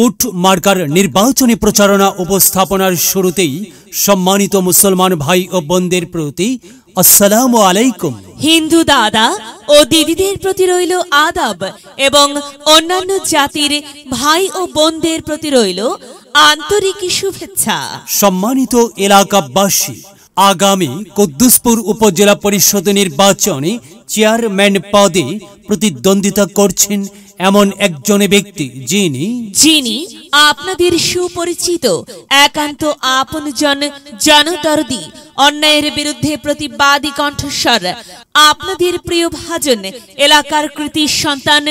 উট মার্কার নির্বাচনী প্রচারণা উপস্থাপনার শুরুতেই সম্মানিত মুসলমান ভাই ও বোনদের প্রতি আসসালামু আলাইকুম। হিন্দু দাদা ও দিদিদের প্রতি রইল আদাব এবং অন্যান্য জাতির ভাই ও বোনদের প্রতি রইল আন্তরিক শুভেচ্ছা। সম্মানিত এলাকাবাসী, আগামী কুদ্দুসপুর উপজেলা পরিষদ নির্বাচনে চেয়ারম্যান পদে প্রতিদ্বন্দ্বিতা করছেন এমন একজন ব্যক্তি যিনি আপনাদের সুপরিচিত একান্ত আপনজন, জনদরদি, অন্যায়ের বিরুদ্ধে প্রতিবাদী কণ্ঠস্বর, আপনাদের প্রিয় ভাজন, এলাকার কৃতি সন্তান,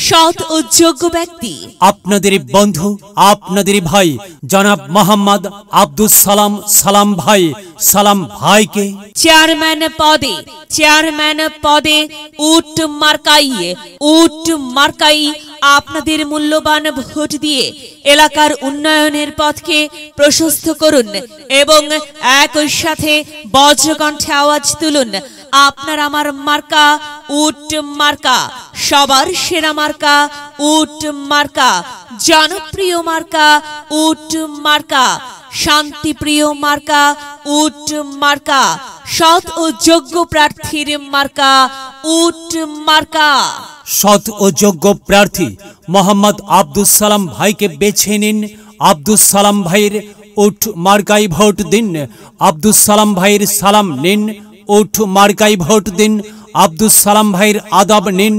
সৎ ও যোগ্য ব্যক্তি, আপনাদের বন্ধু, আপনাদের ভাই জনাব মোহাম্মদ আব্দুস সালাম ভাইকে চেয়ারম্যান পদে উট মার্কাই আপনাদের মূল্যবান ভোট দিয়ে এলাকার উন্নয়নের পথকে প্রশস্ত করুন এবং একই সাথে বজ্রকণ্ঠে আওয়াজ তুলুন, আপনার আমার মার্কা উট মার্কা, সবার সেরা মার্কা উট মার্কা, জনপ্রিয় মার্কা উট মার্কা, শান্তিপ্রিয় মার্কা উট মার্কা, সৎ ও যোগ্য প্রার্থীর মার্কা উট মার্কা। সৎ ও যোগ্য প্রার্থী মোহাম্মদ আব্দুস সালাম ভাইকে বেছে নিন। আব্দুস সালাম ভাইয়ের উট মার্কাই ভোট দিন। আব্দুস সালাম ভাইয়ের সালাম নিন, উট মার্কাই ভোট দিন। আব্দুস সালাম ভাইয়ের আদাব নিন,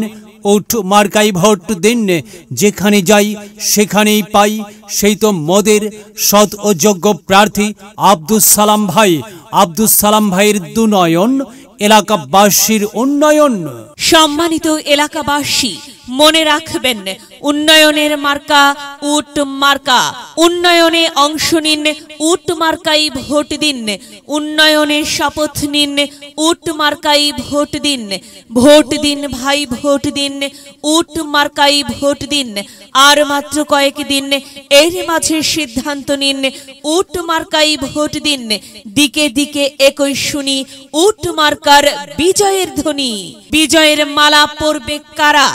উট মার্কাই ভোট দিন। যেখানে যাই সেখানেই পাই সেই তো মোদের সৎ ও যোগ্য প্রার্থী আব্দুস সালাম ভাই। আব্দুস সালাম ভাইয়ের দুনয়ন, এলাকাবাসীর উন্নয়ন। সম্মানিত এলাকাবাসী, মনে রাখবেন, উন্নয়নের মার্কা উট মার্কা। উন্নয়নে অংশ নিন, উট মার্কাই ভোট দিন। উন্নয়নে শপথ নিন, উট মার্কাই ভোট দিন। ভোট দিন ভাই, ভোট দিন, উট মার্কাই ভোট দিন। আর মাত্র কয়েকদিন, এর মাঝে সিদ্ধান্ত নিন, উট মার্কাই ভোট দিন। দিকে দিকে একই শুনি উট মার্কার বিজয়ের ধ্বনি। বিজয়ের মালা পরবে কারা?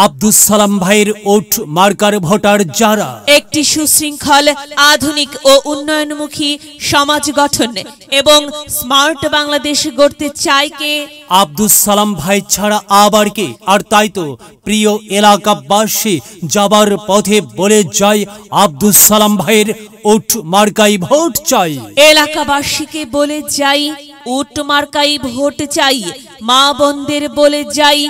আব্দুস সালাম ভাইয়ের উট মার্কার ভোটার যারা একটি সুশৃঙ্খল, আধুনিক ও উন্নয়নমুখী সমাজ গঠন এবং স্মার্ট বাংলাদেশ গড়তে চায় কে? আব্দুস সালাম ভাই ছাড়া আবার কে? আর তাই তো প্রিয় এলাকাবাসী, যাবার পথে বলে যাই আব্দুস সালাম ভাইয়ের উট মার্কাই ভোট চাই। এলাকাবাসীকে বলে যাই উট মার্কাই ভোট চাই। মা বোনদের বলে যাই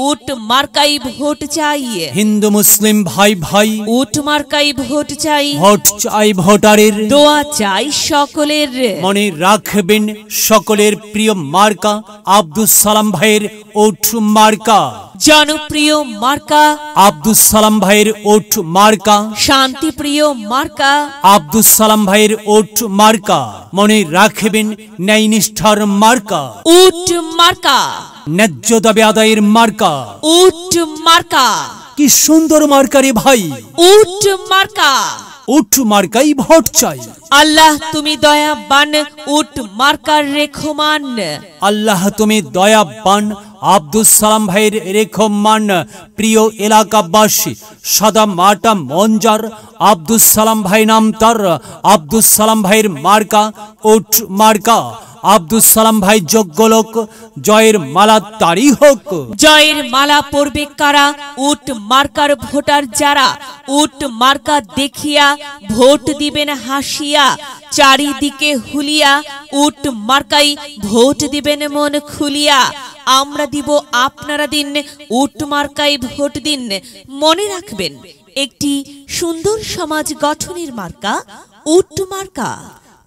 উট মার্কাই ভোট চাই। হিন্দু মুসলিম ভাই উট মার্কাই ভোট চাই। ভোট চাই ভোটারের, দোয়া চাই সকলের। মনে রাখবেন সকলের প্রিয় মার্কা আব্দুস সালাম ভাইয়ের উট মার্কা। জনপ্রিয় মার্কা আব্দুস সালাম ভাইয়ের উট মার্কা। শান্তিপ্রিয় মার্কা আব্দুস সালাম ভাইয়ের উট মার্কা। মনে রাখবেন ন্যায় নিষ্ঠার মার্কা উট মার্কা। ন্যায্য দাবি আদায়ের মার্কা উট মার্কা। কি সুন্দর মার্কা রে ভাই, উট মার্কা। উট মার্কাই ভোট চাই। আল্লাহ তুমি দয়াবান, উট মার্কার রেখমান। আল্লাহ তুমি দয়াবান, আব্দুস সালাম ভাইয়ের রেখমান। প্রিয় এলাকাবাসী, সাদা মাটা মঞ্জার আব্দুস সালাম ভাই নাম তার। আব্দুস সালাম ভাইয়ের মার্কা উট মার্কা। আব্দুস সালাম ভাই যোগ্য লোক, জয়ের মালা তারই হোক। জয়ের মালা পরবে কারা? উট মার্কার ভোটার যারা। উট মার্কা দেখিয়া ভোট দিবেন হাসিয়া, চারিদিকে হুলিয়া উট মার্কাই ভোট দিবেন মন খুলিয়া। আমরা দিব, আপনারা দিন, উট মার্কাই ভোট দিন। মনে রাখবেন, একটি সুন্দর সমাজ গঠনের মার্কা উট মার্কা।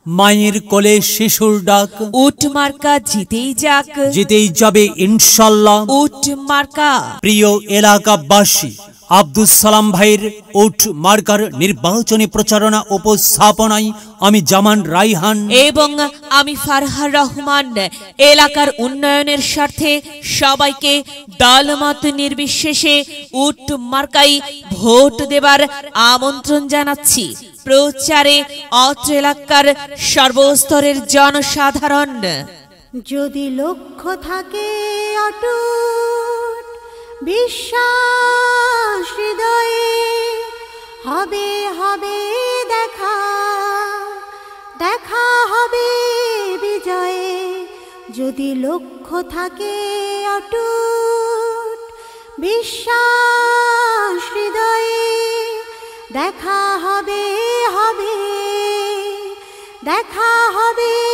মায়ের কোলে শিশুর ডাক, উট মার্কা জিতেই যাক, জিতেই যাবে ইনশাল্লাহ উট মার্কা। প্রিয় এলাকাবাসী, আব্দুস সালাম ভাইয়ের উট মার্কার নির্বাচনী প্রচারণা উপস্থাপনায় আমি জামান রাইহান এবং আমি ফারহার রহমান এলাকার উন্নয়নের স্বার্থে সবাইকে দলমত নির্বিশেষে উট মার্কাই ভোট দেবার আমন্ত্রণ জানাচ্ছি। প্রচারে অত্র এলাকার সর্বস্তরের জনসাধারণ। যদি লক্ষ্য থাকে অটুট বিশ্বাস হৃদয়ে, হবে হবে দেখা, দেখা হবে বিজয়ে, যদি লক্ষ্য থাকে অটুট বিশ্বাস হৃদয়ে। দেখা হবে হবে, দেখা হবে